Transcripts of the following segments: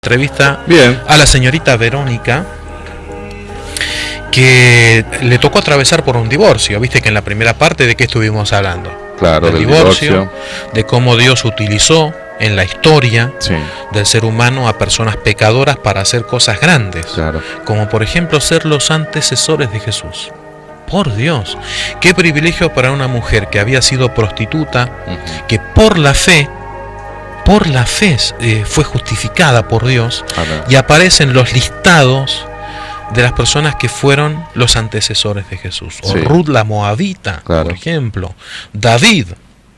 Entrevista Bien. a la señorita Verónica, que le tocó atravesar por un divorcio. Viste que en la primera parte de qué estuvimos hablando. Claro, del divorcio, de cómo Dios utilizó en la historia sí, del ser humano a personas pecadoras para hacer cosas grandes, claro, como por ejemplo ser los antecesores de Jesús. Por Dios, qué privilegio para una mujer que había sido prostituta, que por la fe fue justificada por Dios. Amén. Y aparecen los listados de las personas que fueron los antecesores de Jesús. O Sí. Ruth la Moabita, Claro. por ejemplo, David,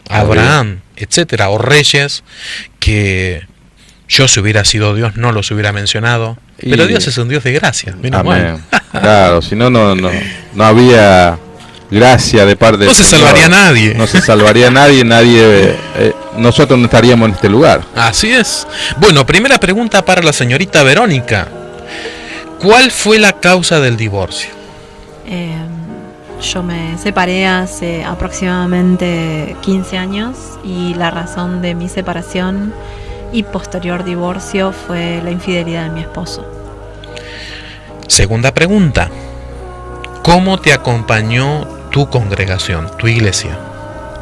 Abraham, etcétera, o reyes que yo, si hubiera sido Dios, no los hubiera mencionado. Pero Y- Dios es un Dios de gracia, menos Amén. mal. Claro, si no, no había gracia de parte No del se Señor. salvaría nadie. No se salvaría nadie, nosotros no estaríamos en este lugar. Así es. Bueno, primera pregunta para la señorita Verónica. ¿Cuál fue la causa del divorcio? Yo me separé hace aproximadamente 15 años y la razón de mi separación y posterior divorcio fue la infidelidad de mi esposo. Segunda pregunta. ¿Cómo te acompañó tu congregación, tu iglesia?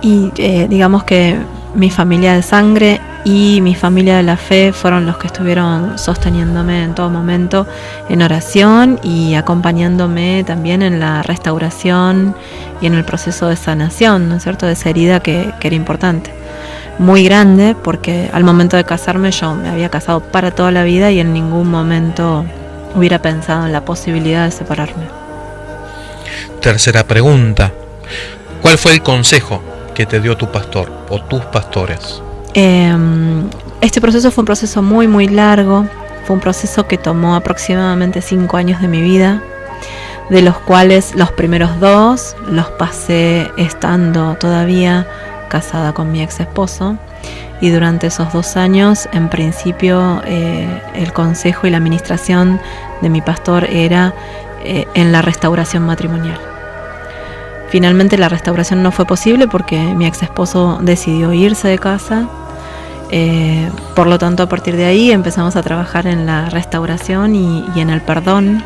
Y digamos que mi familia de sangre y mi familia de la fe fueron los que estuvieron sosteniéndome en todo momento en oración y acompañándome también en la restauración y en el proceso de sanación, ¿no es cierto?, de esa herida que era importante. Muy grande, porque al momento de casarme yo me había casado para toda la vida y en ningún momento hubiera pensado en la posibilidad de separarme. Tercera pregunta. ¿Cuál fue el consejo que te dio tu pastor o tus pastores? Este proceso fue un proceso muy muy largo, fue un proceso que tomó aproximadamente 5 años de mi vida, de los cuales los primeros 2 los pasé estando todavía casada con mi ex esposo, y durante esos 2 años en principio el consejo y la administración de mi pastor era en la restauración matrimonial. Finalmente la restauración no fue posible porque mi ex esposo decidió irse de casa. Por lo tanto, a partir de ahí empezamos a trabajar en la restauración y en el perdón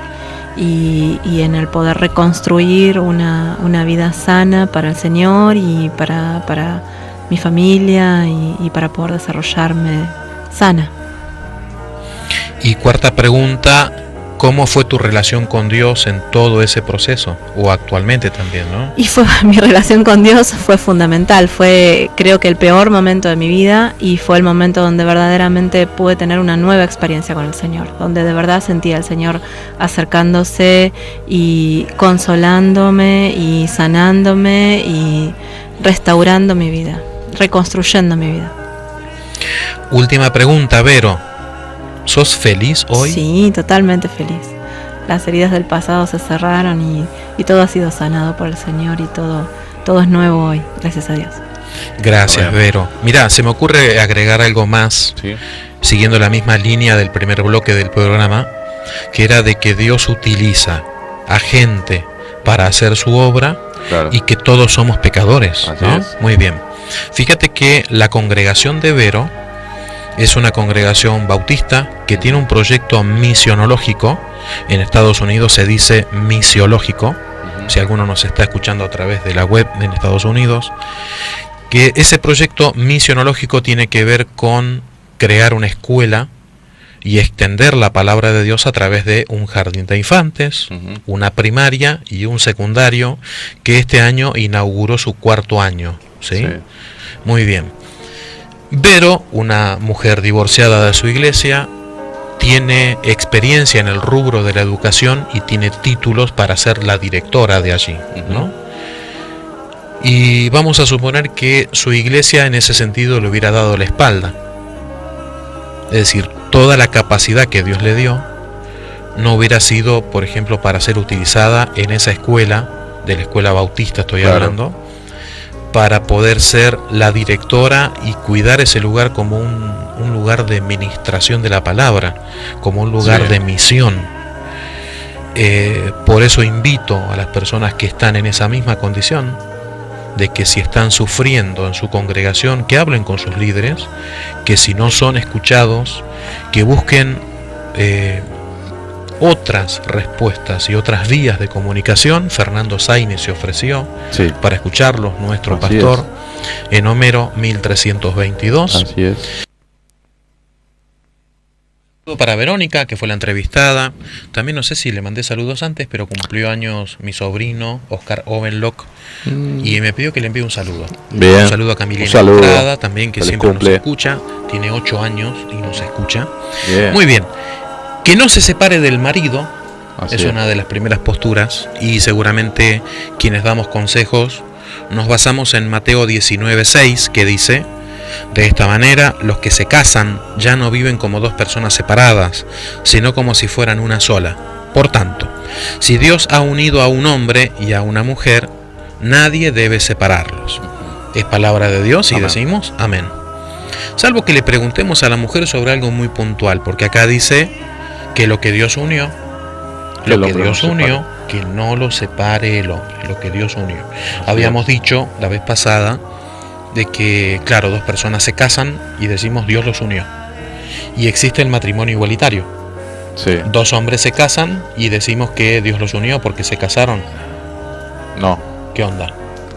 y en el poder reconstruir una vida sana para el Señor y para mi familia y para poder desarrollarme sana. Y cuarta pregunta, ¿cómo fue tu relación con Dios en todo ese proceso? O actualmente también, ¿no? Y mi relación con Dios fue fundamental, fue creo que el peor momento de mi vida y fue el momento donde verdaderamente pude tener una nueva experiencia con el Señor, donde de verdad sentía al Señor acercándose y consolándome y sanándome y restaurando mi vida, reconstruyendo mi vida. Última pregunta, Vero. ¿Sos feliz hoy? Sí, totalmente feliz. Las heridas del pasado se cerraron y todo ha sido sanado por el Señor y todo es nuevo hoy, gracias a Dios. Gracias, Vero. Mirá, se me ocurre agregar algo más, ¿Sí? siguiendo la misma línea del primer bloque del programa, que era de que Dios utiliza a gente para hacer su obra, Claro. y que todos somos pecadores, Así ¿no? es. Muy bien. Fíjate que la congregación de Vero es una congregación bautista que tiene un proyecto misionológico. En Estados Unidos se dice misiológico. Si alguno nos está escuchando a través de la web en Estados Unidos, que ese proyecto misionológico tiene que ver con crear una escuela y extender la palabra de Dios a través de un jardín de infantes, una primaria y un secundario, que este año inauguró su 4º año. ¿Sí? Sí. Muy bien. Vero, una mujer divorciada de su iglesia, tiene experiencia en el rubro de la educación y tiene títulos para ser la directora de allí, ¿no? Y vamos a suponer que su iglesia en ese sentido le hubiera dado la espalda. Es decir, toda la capacidad que Dios le dio no hubiera sido, por ejemplo, para ser utilizada en esa escuela, de la escuela bautista estoy Claro. hablando, para poder ser la directora y cuidar ese lugar como un lugar de ministración de la palabra, como un lugar Sí. de misión. Por eso invito a las personas que están en esa misma condición, de que si están sufriendo en su congregación, que hablen con sus líderes, que si no son escuchados, que busquen otras respuestas y otras vías de comunicación, Fernando Zaine se ofreció para escucharlos, nuestro Así pastor, en Homero 1322. Así es. Para Verónica, que fue la entrevistada. También no sé si le mandé saludos antes, pero cumplió años mi sobrino, Oscar Ovenlock, y me pidió que le envíe un saludo. Bien. Un saludo a Camilena Estrada, también, que siempre nos escucha. Tiene 8 años y nos escucha. Bien. Muy bien. Que no se separe del marido. Así es una de las primeras posturas, y seguramente quienes damos consejos nos basamos en Mateo 19:6, que dice: de esta manera, los que se casan ya no viven como dos personas separadas, sino como si fueran una sola. Por tanto, si Dios ha unido a un hombre y a una mujer, nadie debe separarlos. Es palabra de Dios y amén. Decimos amén. Salvo que le preguntemos a la mujer sobre algo muy puntual, porque acá dice que lo que Dios unió, que no lo separe el hombre, lo que Dios unió. Habíamos dicho la vez pasada de que, claro, dos personas se casan y decimos Dios los unió. Y existe el matrimonio igualitario. Sí. Dos hombres se casan y decimos que Dios los unió porque se casaron. No. ¿Qué onda?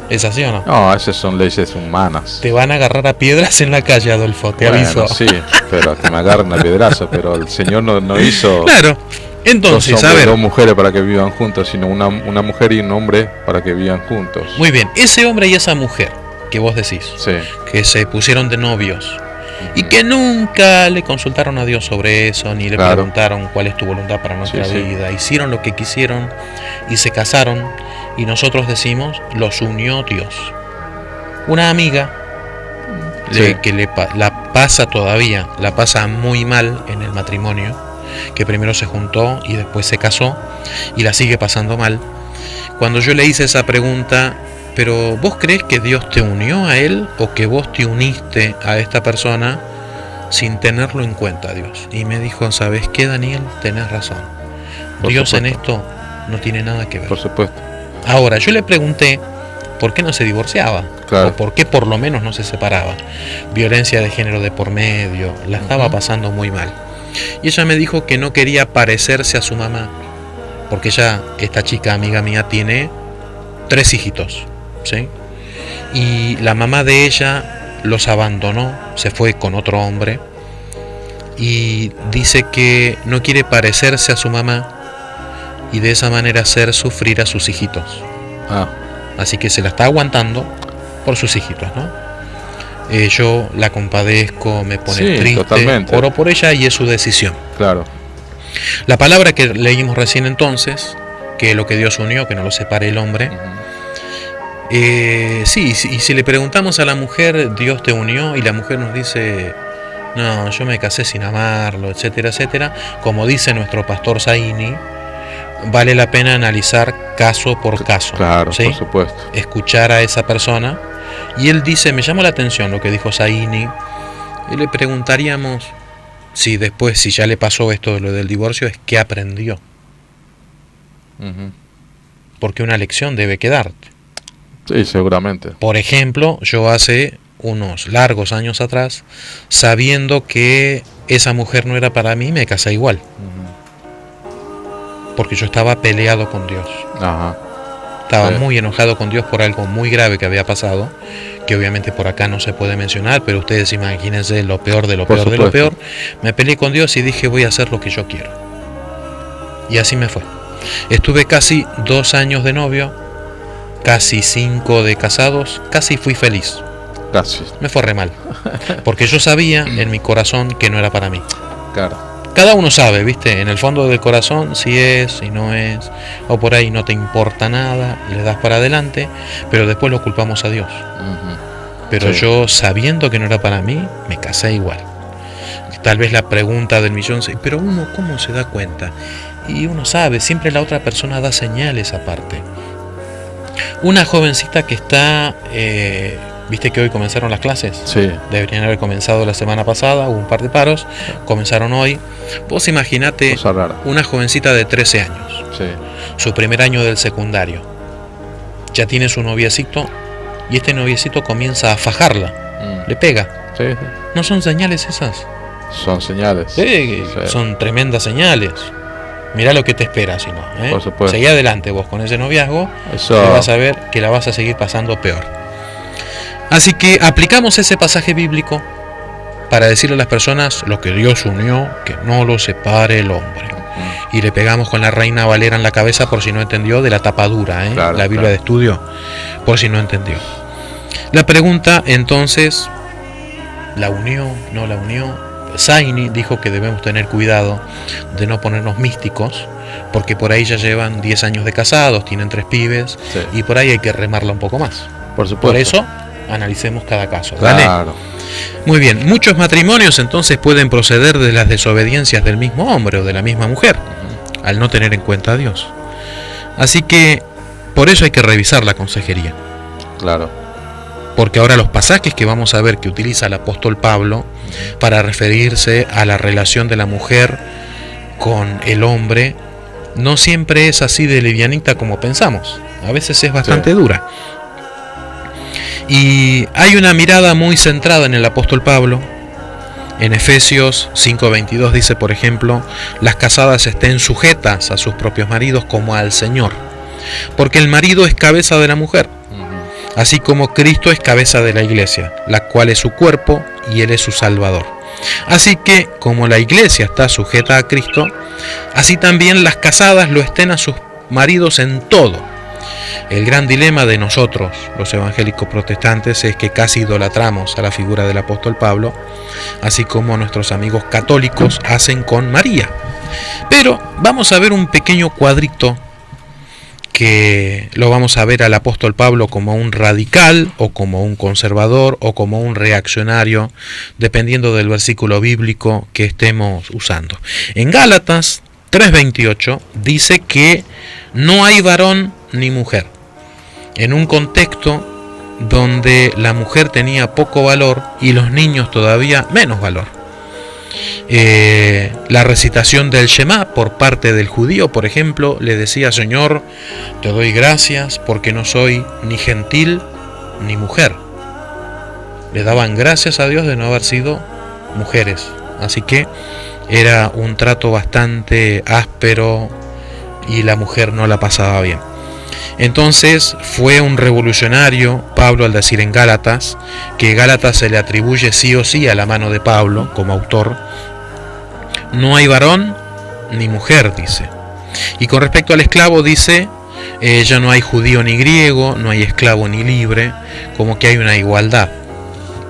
¿Es así o no? No, esas son leyes humanas. Te van a agarrar a piedras en la calle, Adolfo, te aviso. Sí, pero que me agarren a piedrazo, pero el Señor no hizo... Claro. Entonces, dos hombres, a ver, dos mujeres para que vivan juntos, sino una mujer y un hombre para que vivan juntos. Muy bien, ese hombre y esa mujer que vos decís, sí, que se pusieron de novios y que nunca le consultaron a Dios sobre eso, ni le preguntaron cuál es tu voluntad para nuestra vida, hicieron lo que quisieron y se casaron, y nosotros decimos, los unió Dios. Una amiga que la pasa muy mal en el matrimonio, que primero se juntó y después se casó y la sigue pasando mal. Cuando yo le hice esa pregunta, pero ¿vos crees que Dios te unió a él o que vos te uniste a esta persona sin tenerlo en cuenta, Dios? Y me dijo, ¿sabes qué, Daniel? Tenés razón. Dios en esto no tiene nada que ver. Por supuesto. Ahora, yo le pregunté por qué no se divorciaba, o por qué por lo menos no se separaba. Violencia de género de por medio, la estaba pasando muy mal. Y ella me dijo que no quería parecerse a su mamá, porque esta chica amiga mía, tiene 3 hijitos, ¿sí? Y la mamá de ella los abandonó, se fue con otro hombre, y dice que no quiere parecerse a su mamá y de esa manera hacer sufrir a sus hijitos. Así que se la está aguantando por sus hijitos, ¿no? Yo la compadezco, me pone triste, totalmente. Oro por ella y es su decisión. Claro. La palabra que leímos recién entonces, que lo que Dios unió, que no lo separe el hombre. Y si le preguntamos a la mujer, Dios te unió, y la mujer nos dice, no, yo me casé sin amarlo, etcétera, etcétera, como dice nuestro pastor Zaini, vale la pena analizar caso por caso. Claro, ¿sí? Por supuesto. Escuchar a esa persona. Y él dice, me llamó la atención lo que dijo Zaini, y le preguntaríamos si después, si ya le pasó esto de lo del divorcio, es qué aprendió. Porque una lección debe quedarte. Sí, seguramente. Por ejemplo, yo hace unos largos años atrás, sabiendo que esa mujer no era para mí, me casé igual. Porque yo estaba peleado con Dios. Estaba muy enojado con Dios por algo muy grave que había pasado, que obviamente por acá no se puede mencionar, pero ustedes imagínense lo peor de lo peor de lo peor. Me peleé con Dios y dije, voy a hacer lo que yo quiero. Y así me fue. Estuve casi 2 años de novio, casi 5 de casados, casi fui feliz. Casi. Me fue re mal, porque yo sabía en mi corazón que no era para mí. Claro. Cada uno sabe, ¿viste? En el fondo del corazón si es, si no es, o por ahí no te importa nada, le das para adelante, pero después lo culpamos a Dios. Pero yo, sabiendo que no era para mí, me casé igual. Tal vez la pregunta del millón, pero uno ¿cómo se da cuenta? Y uno sabe, siempre la otra persona da señales aparte. Una jovencita que está... ¿Viste que hoy comenzaron las clases? Sí. Deberían haber comenzado la semana pasada, hubo un par de paros, comenzaron hoy. Vos imaginate una jovencita de 13 años, su primer año del secundario. Ya tiene su noviecito y este noviecito comienza a fajarla, le pega. ¿No son señales esas? Son señales. Sí. Son tremendas señales. Mirá lo que te espera si no, ¿eh? Por supuesto. Seguí adelante vos con ese noviazgo, Eso. y vas a ver que la vas a seguir pasando peor. Así que aplicamos ese pasaje bíblico para decirle a las personas: lo que Dios unió, que no lo separe el hombre. Y le pegamos con la Reina Valera en la cabeza, por si no entendió, de la tapa dura, ¿eh? Claro, la Biblia claro. de estudio, por si no entendió. La pregunta entonces: ¿la unió? ¿No la unió? Zaini dijo que debemos tener cuidado de no ponernos místicos, porque por ahí ya llevan 10 años de casados, tienen 3 pibes, Sí. y por ahí hay que remarla un poco más. Por supuesto. Por eso analicemos cada caso. ¿Vale? Claro. Muy bien, muchos matrimonios entonces pueden proceder de las desobediencias del mismo hombre o de la misma mujer, al no tener en cuenta a Dios. Así que por eso hay que revisar la consejería, Claro. porque ahora los pasajes que vamos a ver que utiliza el apóstol Pablo para referirse a la relación de la mujer con el hombre no siempre es así de livianita como pensamos, a veces es bastante dura. Y hay una mirada muy centrada en el apóstol Pablo. En Efesios 5:22 dice, por ejemplo: las casadas estén sujetas a sus propios maridos como al Señor, porque el marido es cabeza de la mujer, así como Cristo es cabeza de la iglesia, la cual es su cuerpo y Él es su Salvador. Así que, como la iglesia está sujeta a Cristo, así también las casadas lo estén a sus maridos en todo. El gran dilema de nosotros, los evangélicos protestantes, es que casi idolatramos a la figura del apóstol Pablo, así como nuestros amigos católicos hacen con María. Pero vamos a ver un pequeño cuadrito que lo vamos a ver al apóstol Pablo como un radical, o como un conservador, o como un reaccionario, dependiendo del versículo bíblico que estemos usando. En Gálatas 3:28 dice que no hay varón ni mujer, en un contexto donde la mujer tenía poco valor y los niños todavía menos valor. La recitación del Shema por parte del judío, por ejemplo, le decía: Señor, te doy gracias porque no soy ni gentil ni mujer. Le daban gracias a Dios de no haber sido mujeres. Así que era un trato bastante áspero y la mujer no la pasaba bien. Entonces fue un revolucionario Pablo al decir en Gálatas que Gálatas se le atribuye sí o sí a la mano de Pablo como autor: no hay varón ni mujer, dice. Y con respecto al esclavo dice: ya no hay judío ni griego, no hay esclavo ni libre, como que hay una igualdad.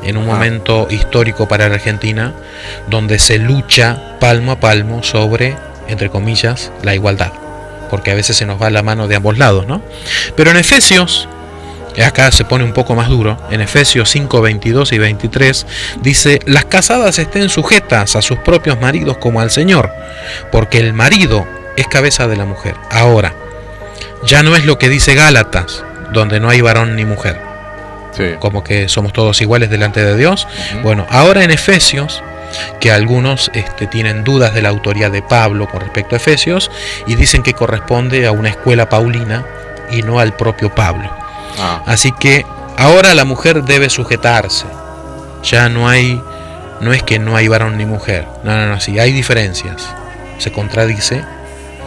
En un momento histórico para la Argentina, donde se lucha palmo a palmo sobre, entre comillas, la igualdad, porque a veces se nos va la mano de ambos lados, ¿no? Pero en Efesios, acá se pone un poco más duro, en Efesios 5:22 y 23 dice: las casadas estén sujetas a sus propios maridos como al Señor, porque el marido es cabeza de la mujer. Ahora, ya no es lo que dice Gálatas, donde no hay varón ni mujer, Sí. como que somos todos iguales delante de Dios. Bueno, ahora en Efesios, que algunos tienen dudas de la autoría de Pablo con respecto a Efesios y dicen que corresponde a una escuela paulina y no al propio Pablo. Así que ahora la mujer debe sujetarse. Ya no es que no hay varón ni mujer. No, sí, hay diferencias. Se contradice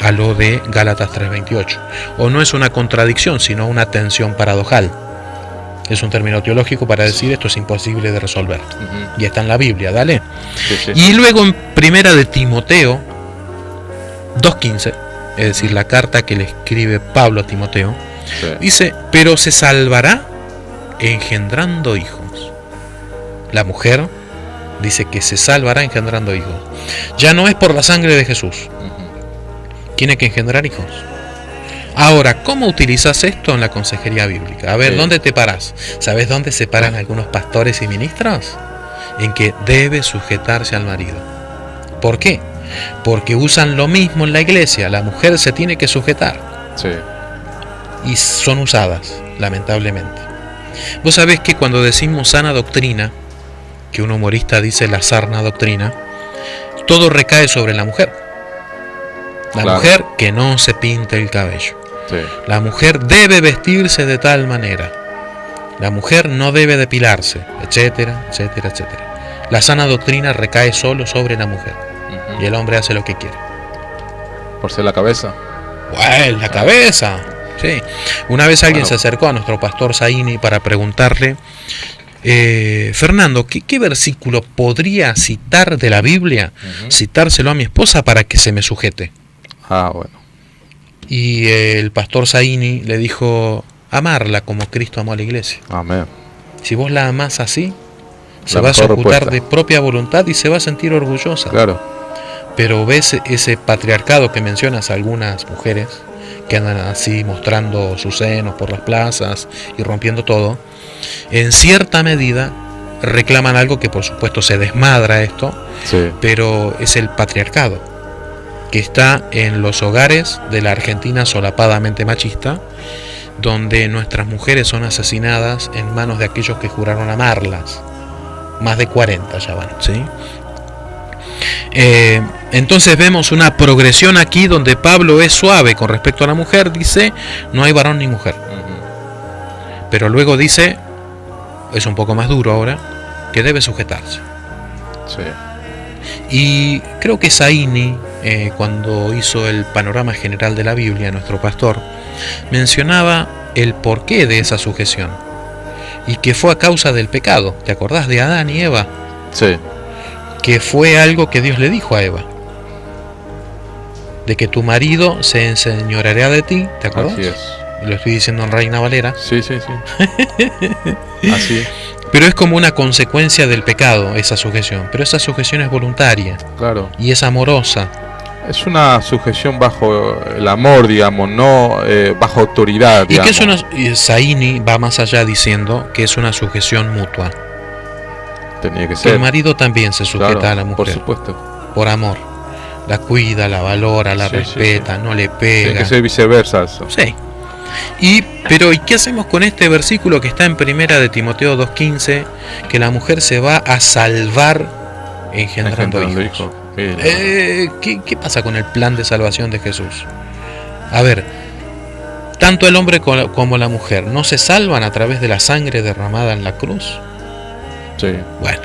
a lo de Gálatas 3:28. O no es una contradicción, sino una tensión paradojal. Es un término teológico para decir esto es imposible de resolver. Y está en la Biblia, dale. Sí. Y luego en Primera de Timoteo 2:15, es decir, la carta que le escribe Pablo a Timoteo, Sí. dice: pero se salvará engendrando hijos. La mujer dice que se salvará engendrando hijos. Ya no es por la sangre de Jesús. Tiene que engendrar hijos. Ahora, ¿cómo utilizas esto en la consejería bíblica? A ver, Sí. ¿dónde te paras? ¿Sabes dónde se paran algunos pastores y ministros? En que debe sujetarse al marido. ¿Por qué? Porque usan lo mismo en la iglesia. La mujer se tiene que sujetar. Sí. Y son usadas, lamentablemente. Vos sabés que cuando decimos sana doctrina, que un humorista dice la sarna doctrina, todo recae sobre la mujer. La Claro. mujer que no se pinte el cabello. Sí. La mujer debe vestirse de tal manera. La mujer no debe depilarse, etcétera, etcétera, etcétera. La sana doctrina recae solo sobre la mujer. Y el hombre hace lo que quiere. Por ser la cabeza. ¡Bueno, la cabeza! Sí. Una vez alguien se acercó a nuestro pastor Zaini para preguntarle, Fernando, ¿qué versículo podría citar de la Biblia, citárselo a mi esposa para que se me sujete? Ah, bueno. Y el pastor Zaini le dijo, amarla como Cristo amó a la iglesia. Amén. Si vos la amás así, se La va a mejor sujetar respuesta. de propia voluntad y se va a sentir orgullosa. Claro. Pero ves ese patriarcado que mencionas a algunas mujeres que andan así mostrando sus senos por las plazas y rompiendo todo, en cierta medida reclaman algo que por supuesto se desmadra esto, Sí. pero es el patriarcado que está en los hogares de la Argentina solapadamente machista, donde nuestras mujeres son asesinadas en manos de aquellos que juraron amarlas. Más de 40 ya van, ¿sí? Entonces vemos una progresión aquí donde Pablo es suave con respecto a la mujer, dice, no hay varón ni mujer. Pero luego dice, es un poco más duro ahora, que debe sujetarse. Sí. Y creo que Zaini, cuando hizo el panorama general de la Biblia, nuestro pastor, mencionaba el porqué de esa sujeción. Y que fue a causa del pecado. ¿Te acordás de Adán y Eva? Sí. Que fue algo que Dios le dijo a Eva. De que tu marido se enseñoreará de ti, ¿te acordás? Así es. Lo estoy diciendo en Reina Valera. Sí, sí, sí. Así es. Pero es como una consecuencia del pecado, esa sujeción. Pero esa sujeción es voluntaria. Claro. Y es amorosa. Es una sujeción bajo el amor, digamos, no bajo autoridad, Y digamos. que es una, y Zaini va más allá diciendo que es una sujeción mutua. Tenía que Que ser. el marido también se sujeta Claro, a la mujer. por supuesto. Por amor. La cuida, la valora, la Sí, respeta, sí, sí. no le Tiene pega. que ser viceversa eso. Sí. Pero ¿y qué hacemos con este versículo que está en primera de Timoteo 2:15? Que la mujer se va a salvar engendrando hijos. Mira. ¿Qué pasa con el plan de salvación de Jesús? A ver, tanto el hombre como la mujer no se salvan a través de la sangre derramada en la cruz. Sí. Bueno,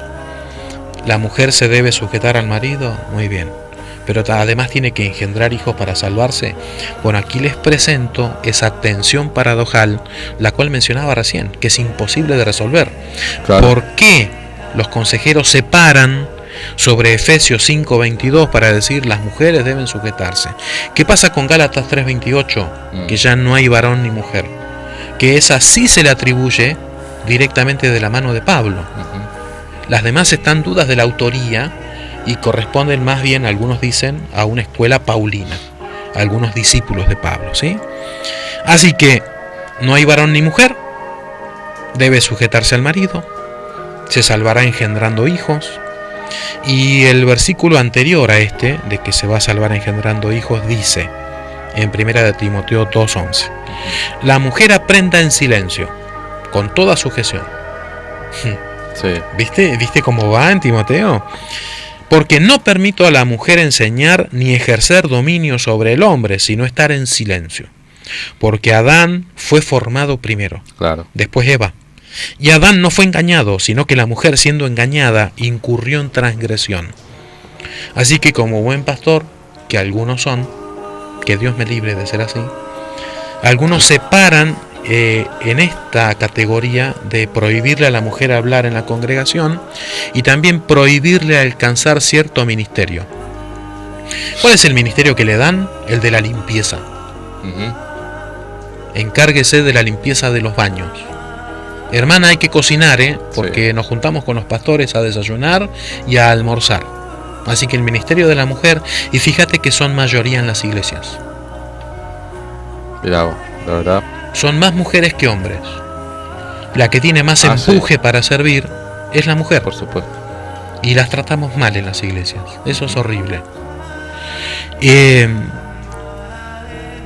la mujer se debe sujetar al marido, muy bien, pero además tiene que engendrar hijos para salvarse. Bueno, aquí les presento esa tensión paradojal, la cual mencionaba recién, que es imposible de resolver. Claro. ¿Por qué los consejeros se paran sobre Efesios 5:22 para decir las mujeres deben sujetarse? ¿Qué pasa con Gálatas 3:28? Que ya no hay varón ni mujer, que esa sí se le atribuye directamente de la mano de Pablo. Las demás están dudas de la autoría y corresponden más bien, algunos dicen, a una escuela paulina, a algunos discípulos de Pablo, ¿sí? Así que no hay varón ni mujer, debe sujetarse al marido, se salvará engendrando hijos. Y el versículo anterior a este, de que se va a salvar engendrando hijos, dice, en 1 de Timoteo 2:11, la mujer aprenda en silencio, con toda sujeción. Sí. ¿Viste cómo va en Timoteo? Porque no permito a la mujer enseñar ni ejercer dominio sobre el hombre, sino estar en silencio. Porque Adán fue formado primero, Claro. después Eva. Y Adán no fue engañado, sino que la mujer, siendo engañada, incurrió en transgresión. Así que como buen pastor, que algunos son, que Dios me libre de ser así, algunos se paran en esta categoría de prohibirle a la mujer hablar en la congregación y también prohibirle alcanzar cierto ministerio. ¿Cuál es el ministerio que le dan? El de la limpieza. Encárguese de la limpieza de los baños. Hermana, hay que cocinar, porque nos juntamos con los pastores a desayunar y a almorzar. Así que el ministerio de la mujer, y fíjate que son mayoría en las iglesias. Mirá, la verdad. Son más mujeres que hombres. La que tiene más empuje para servir es la mujer. Por supuesto. Y las tratamos mal en las iglesias. Eso es horrible.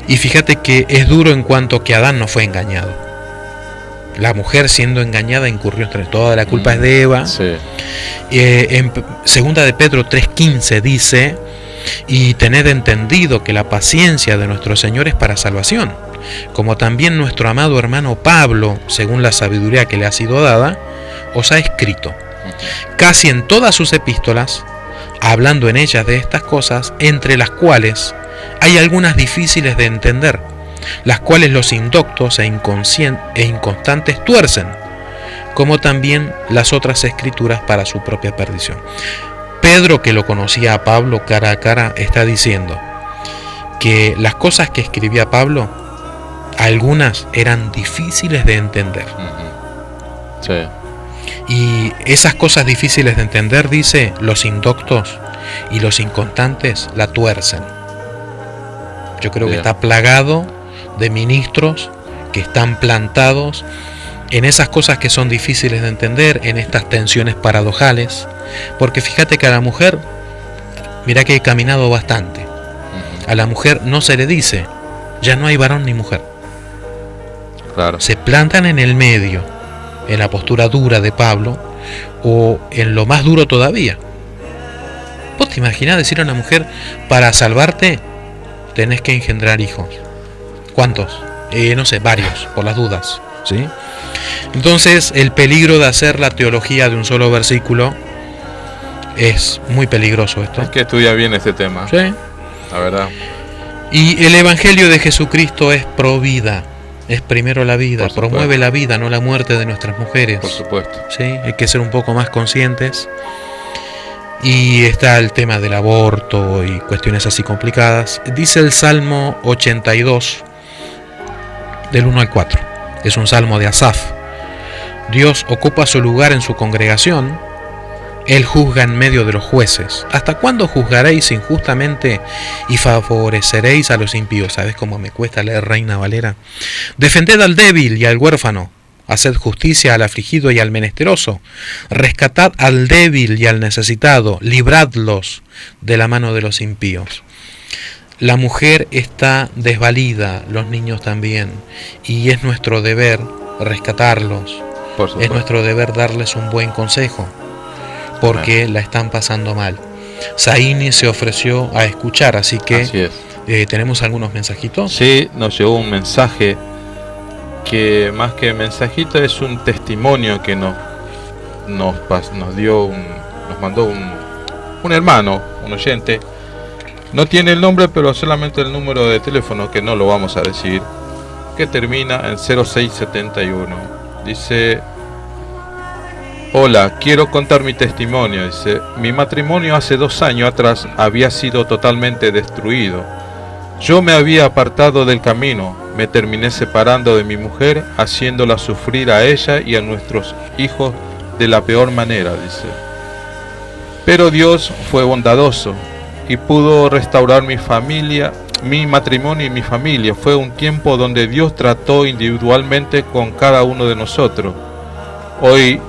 Y fíjate que es duro en cuanto que Adán no fue engañado. La mujer, siendo engañada, incurrió entre toda la culpa es de Eva. Sí. En segunda de Pedro 3:15 dice: y tened entendido que la paciencia de nuestro Señor es para salvación, como también nuestro amado hermano Pablo, según la sabiduría que le ha sido dada, os ha escrito, casi en todas sus epístolas, hablando en ellas de estas cosas, entre las cuales hay algunas difíciles de entender, las cuales los indoctos e inconstantes tuercen, como también las otras escrituras para su propia perdición. Pedro, que lo conocía a Pablo cara a cara, está diciendo que las cosas que escribía Pablo, algunas eran difíciles de entender. Sí. Y esas cosas difíciles de entender, dice, los indoctos y los inconstantes la tuercen. Yo creo que está plagado de ministros que están plantados en esas cosas que son difíciles de entender, en estas tensiones paradojales, porque fíjate que a la mujer, mira que he caminado bastante, a la mujer no se le dice, ya no hay varón ni mujer. Claro. Se plantan en el medio, en la postura dura de Pablo, o en lo más duro todavía. ¿Vos te imaginás decir a una mujer, para salvarte tenés que engendrar hijos? ¿Cuántos? No sé, varios, por las dudas, ¿sí? Entonces, el peligro de hacer la teología de un solo versículo es muy peligroso esto. Es que estudia bien este tema. Sí. La verdad. Y el Evangelio de Jesucristo es pro vida. Es primero la vida, promueve la vida, no la muerte de nuestras mujeres. Por supuesto. Sí, hay que ser un poco más conscientes. Y está el tema del aborto y cuestiones así complicadas. Dice el Salmo 82, del 1 al 4. Es un salmo de Asaf. Dios ocupa su lugar en su congregación. Él juzga en medio de los jueces. ¿Hasta cuándo juzgaréis injustamente y favoreceréis a los impíos? ¿Sabes cómo me cuesta leer Reina Valera? Defended al débil y al huérfano. Haced justicia al afligido y al menesteroso. Rescatad al débil y al necesitado. Libradlos de la mano de los impíos. La mujer está desvalida, los niños también. Y es nuestro deber rescatarlos. Es nuestro deber darles un buen consejo, porque la están pasando mal. Zaini se ofreció a escuchar, así que ¿tenemos algunos mensajitos? Sí, nos llegó un mensaje que más que mensajito es un testimonio que nos mandó un hermano, un oyente. No tiene el nombre, pero solamente el número de teléfono, que no lo vamos a decir, que termina en 0671. Dice: hola, quiero contar mi testimonio. Dice: mi matrimonio hace 2 años atrás había sido totalmente destruido. Yo me había apartado del camino, me terminé separando de mi mujer, haciéndola sufrir a ella y a nuestros hijos de la peor manera, dice. Pero Dios fue bondadoso y pudo restaurar mi familia, mi matrimonio y mi familia. Fue un tiempo donde Dios trató individualmente con cada uno de nosotros. Hoy,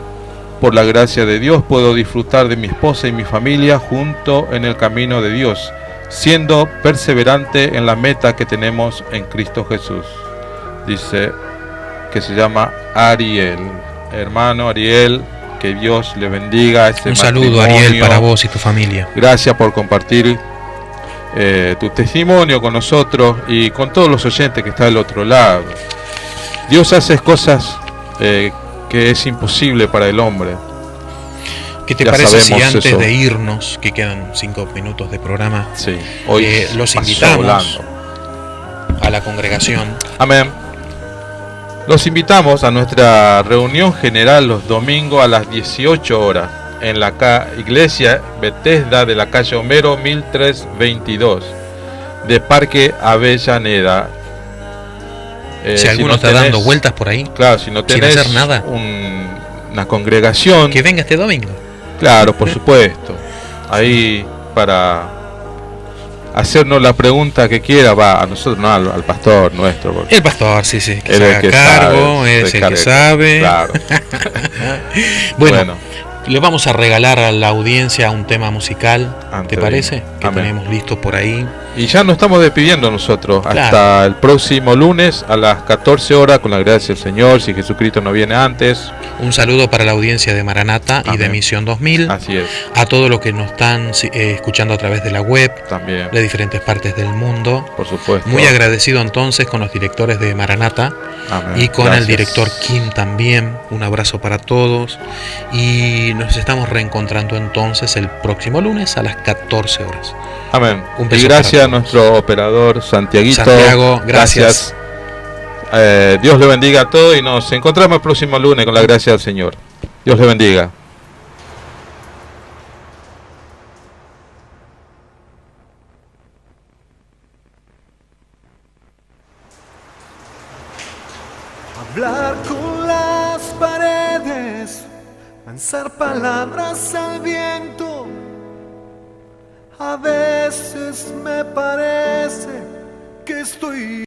por la gracia de Dios, puedo disfrutar de mi esposa y mi familia junto en el camino de Dios, siendo perseverante en la meta que tenemos en Cristo Jesús. Dice que se llama Ariel. Hermano Ariel, que Dios le bendiga. Un saludo, Ariel, para vos y tu familia. Gracias por compartir tu testimonio con nosotros y con todos los oyentes que están del otro lado. Dios hace cosas que es imposible para el hombre. ¿Qué te parece si antes de irnos, que quedan 5 minutos de programa, hoy los invitamos a la congregación? Amén. Los invitamos a nuestra reunión general los domingos a las 18 horas en la iglesia Bethesda de la calle Homero 1322 de Parque Avellaneda. Si alguno está dando vueltas por ahí, claro, si no tenés sin hacer nada, una congregación, que venga este domingo. Claro, por supuesto. Ahí para hacernos la pregunta que quiera, va a nosotros, no al pastor nuestro. El pastor, sí, que se haga cargo, es el que sabe. Claro. Bueno, le vamos a regalar a la audiencia un tema musical, ¿te parece? Que tenemos listo por ahí. Y ya nos estamos despidiendo nosotros, hasta el próximo lunes a las 14 horas, con la gracia del Señor, si Jesucristo no viene antes. Un saludo para la audiencia de Maranata y de Misión 2000. Así es. A todos los que nos están escuchando a través de la web, también, de diferentes partes del mundo. Por supuesto. Muy agradecido entonces con los directores de Maranata. Y con el director Kim también. Un abrazo para todos. Y y nos estamos reencontrando entonces el próximo lunes a las 14 horas. Amén. Un Y beso gracias para a nuestro operador Santiaguito. Santiago, gracias. Dios le bendiga a todos y nos encontramos el próximo lunes con la gracia del Señor. Dios le bendiga. Hablar con las paredes, lanzar palabras al viento. A veces me parece que estoy